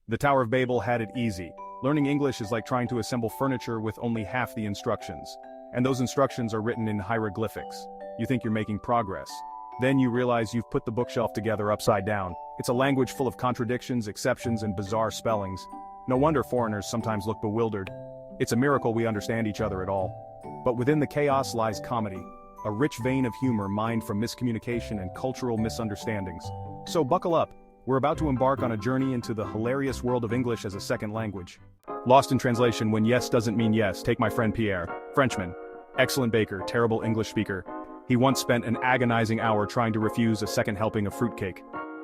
The Tower of Babel had it easy. Learning English is like trying to assemble furniture with only half the instructions. And those instructions are written in hieroglyphics. You think you're making progress. Then you realize you've put the bookshelf together upside down. It's a language full of contradictions, exceptions, and bizarre spellings. No wonder foreigners sometimes look bewildered. It's a miracle we understand each other at all. But within the chaos lies comedy, a rich vein of humor mined from miscommunication and cultural misunderstandings. So buckle up. We're about to embark on a journey into the hilarious world of English as a second language. Lost in translation when yes doesn't mean yes. Take my friend Pierre, Frenchman. Excellent baker, terrible English speaker. He once spent an agonizing hour trying to refuse a second helping of fruitcake.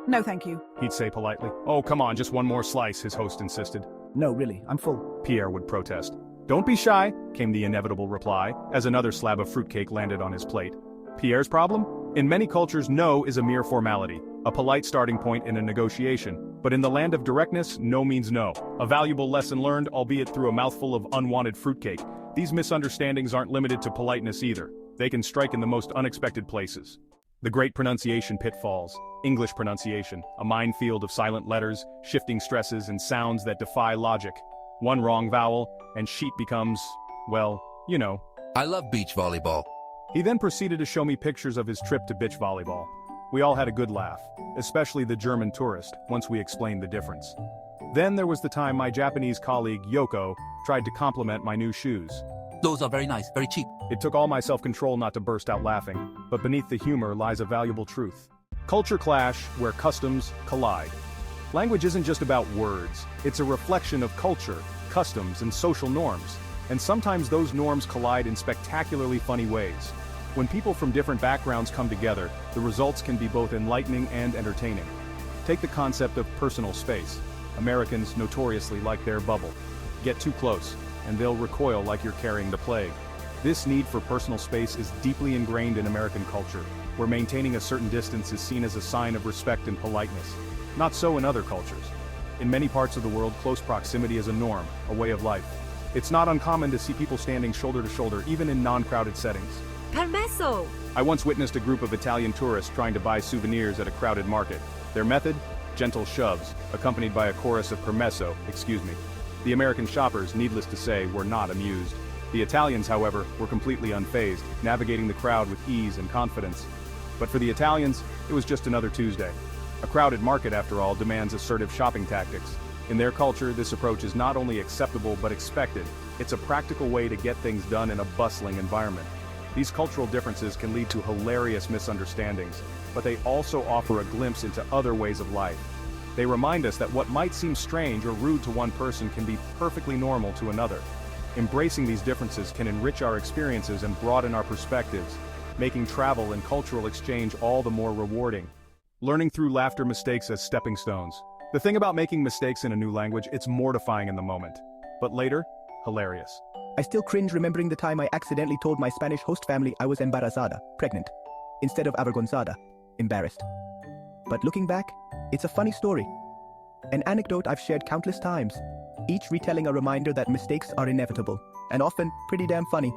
No, thank you. He'd say politely. Oh, come on, just one more slice, his host insisted. No, really, I'm full. Pierre would protest. Don't be shy, came the inevitable reply, as another slab of fruitcake landed on his plate. Pierre's problem? In many cultures, no is a mere formality, a polite starting point in a negotiation. But in the land of directness, no means no. A valuable lesson learned, albeit through a mouthful of unwanted fruitcake. These misunderstandings aren't limited to politeness either. They can strike in the most unexpected places. The great pronunciation pitfalls. English pronunciation, a minefield of silent letters, shifting stresses, and sounds that defy logic. One wrong vowel, and sheep becomes, well, you know. I love beach volleyball. He then proceeded to show me pictures of his trip to beach volleyball. We all had a good laugh, especially the German tourist, once we explained the difference. Then there was the time my Japanese colleague, Yoko, tried to compliment my new shoes. Those are very nice, very cheap. It took all my self-control not to burst out laughing, but beneath the humor lies a valuable truth. Culture clash where customs collide. Language isn't just about words, it's a reflection of culture, customs, and social norms. And sometimes those norms collide in spectacularly funny ways. When people from different backgrounds come together, the results can be both enlightening and entertaining. Take the concept of personal space. Americans notoriously like their bubble. Get too close, and they'll recoil like you're carrying the plague. This need for personal space is deeply ingrained in American culture, where maintaining a certain distance is seen as a sign of respect and politeness. Not so in other cultures. In many parts of the world, close proximity is a norm, a way of life. It's not uncommon to see people standing shoulder to shoulder, even in non-crowded settings. Permesso! I once witnessed a group of Italian tourists trying to buy souvenirs at a crowded market. Their method? Gentle shoves, accompanied by a chorus of permesso, excuse me. The American shoppers, needless to say, were not amused. The Italians, however, were completely unfazed, navigating the crowd with ease and confidence. But for the Italians, it was just another Tuesday. A crowded market, after all, demands assertive shopping tactics. In their culture, this approach is not only acceptable but expected. It's a practical way to get things done in a bustling environment. These cultural differences can lead to hilarious misunderstandings, but they also offer a glimpse into other ways of life. They remind us that what might seem strange or rude to one person can be perfectly normal to another. Embracing these differences can enrich our experiences and broaden our perspectives, making travel and cultural exchange all the more rewarding. Learning through laughter, mistakes as stepping stones. The thing about making mistakes in a new language, it's mortifying in the moment. But later, hilarious. I still cringe remembering the time I accidentally told my Spanish host family I was embarazada, pregnant, instead of avergonzada, embarrassed. But looking back, it's a funny story. An anecdote I've shared countless times, each retelling a reminder that mistakes are inevitable, and often pretty damn funny.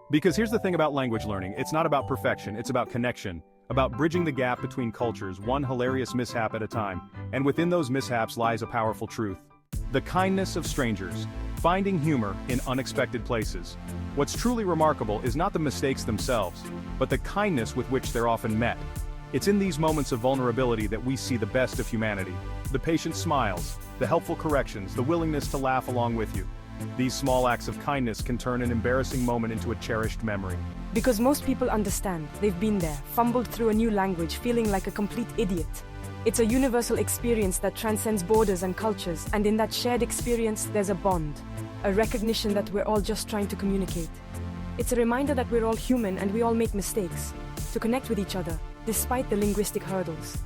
Because here's the thing about language learning, it's not about perfection, it's about connection, about bridging the gap between cultures, one hilarious mishap at a time, and within those mishaps lies a powerful truth. The kindness of strangers, finding humor in unexpected places. What's truly remarkable is not the mistakes themselves, but the kindness with which they're often met. It's in these moments of vulnerability that we see the best of humanity. The patient smiles, the helpful corrections, the willingness to laugh along with you. These small acts of kindness can turn an embarrassing moment into a cherished memory. Because most people understand, they've been there, fumbled through a new language, feeling like a complete idiot. It's a universal experience that transcends borders and cultures, and in that shared experience, there's a bond. A recognition that we're all just trying to communicate. It's a reminder that we're all human and we all make mistakes. To connect with each other, despite the linguistic hurdles.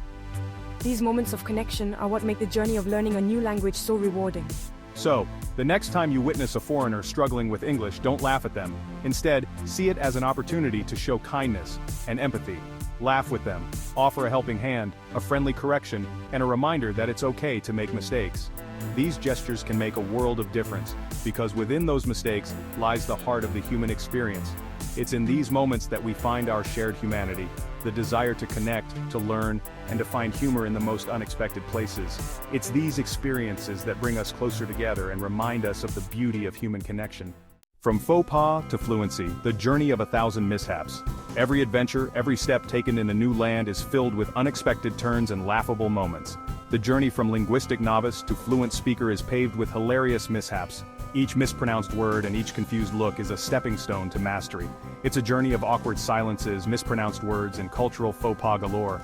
These moments of connection are what make the journey of learning a new language so rewarding. So, the next time you witness a foreigner struggling with English, don't laugh at them. Instead, see it as an opportunity to show kindness and empathy. Laugh with them, offer a helping hand, a friendly correction, and a reminder that it's okay to make mistakes. These gestures can make a world of difference, because within those mistakes lies the heart of the human experience. It's in these moments that we find our shared humanity, the desire to connect, to learn, and to find humor in the most unexpected places. It's these experiences that bring us closer together and remind us of the beauty of human connection. From faux pas to fluency, the journey of 1,000 mishaps. Every adventure, every step taken in a new land is filled with unexpected turns and laughable moments. The journey from linguistic novice to fluent speaker is paved with hilarious mishaps. Each mispronounced word and each confused look is a stepping stone to mastery. It's a journey of awkward silences, mispronounced words, and cultural faux pas galore.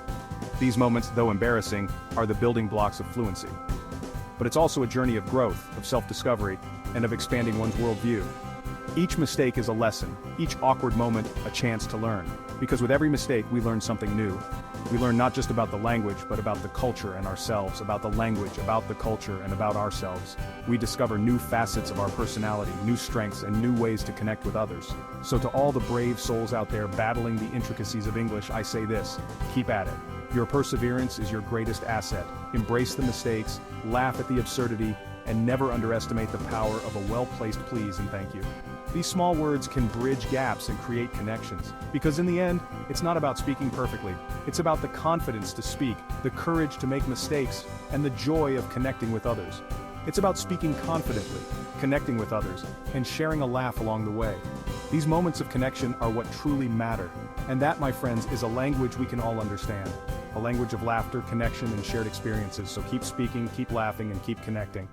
These moments, though embarrassing, are the building blocks of fluency. But it's also a journey of growth, of self-discovery, and of expanding one's worldview. Each mistake is a lesson, each awkward moment a chance to learn. Because with every mistake we learn something new. We learn not just about the language, but about the culture and ourselves, about the language, about the culture, and about ourselves. We discover new facets of our personality, new strengths, and new ways to connect with others. So to all the brave souls out there battling the intricacies of English, I say this: keep at it. Your perseverance is your greatest asset. Embrace the mistakes, laugh at the absurdity, and never underestimate the power of a well-placed please and thank you. These small words can bridge gaps and create connections. Because in the end, it's not about speaking perfectly. It's about the confidence to speak, the courage to make mistakes, and the joy of connecting with others. It's about speaking confidently, connecting with others, and sharing a laugh along the way. These moments of connection are what truly matter. And that, my friends, is a language we can all understand. A language of laughter, connection, and shared experiences. So keep speaking, keep laughing, and keep connecting.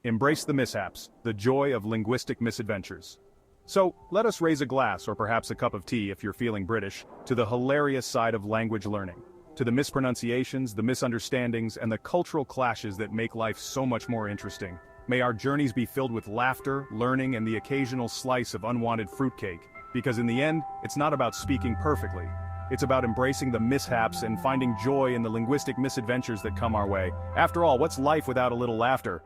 Embrace the mishaps, the joy of linguistic misadventures. So, let us raise a glass, or perhaps a cup of tea if you're feeling British, to the hilarious side of language learning. To the mispronunciations, the misunderstandings, and the cultural clashes that make life so much more interesting. May our journeys be filled with laughter, learning, and the occasional slice of unwanted fruitcake. Because in the end, it's not about speaking perfectly. It's about embracing the mishaps and finding joy in the linguistic misadventures that come our way. After all, what's life without a little laughter?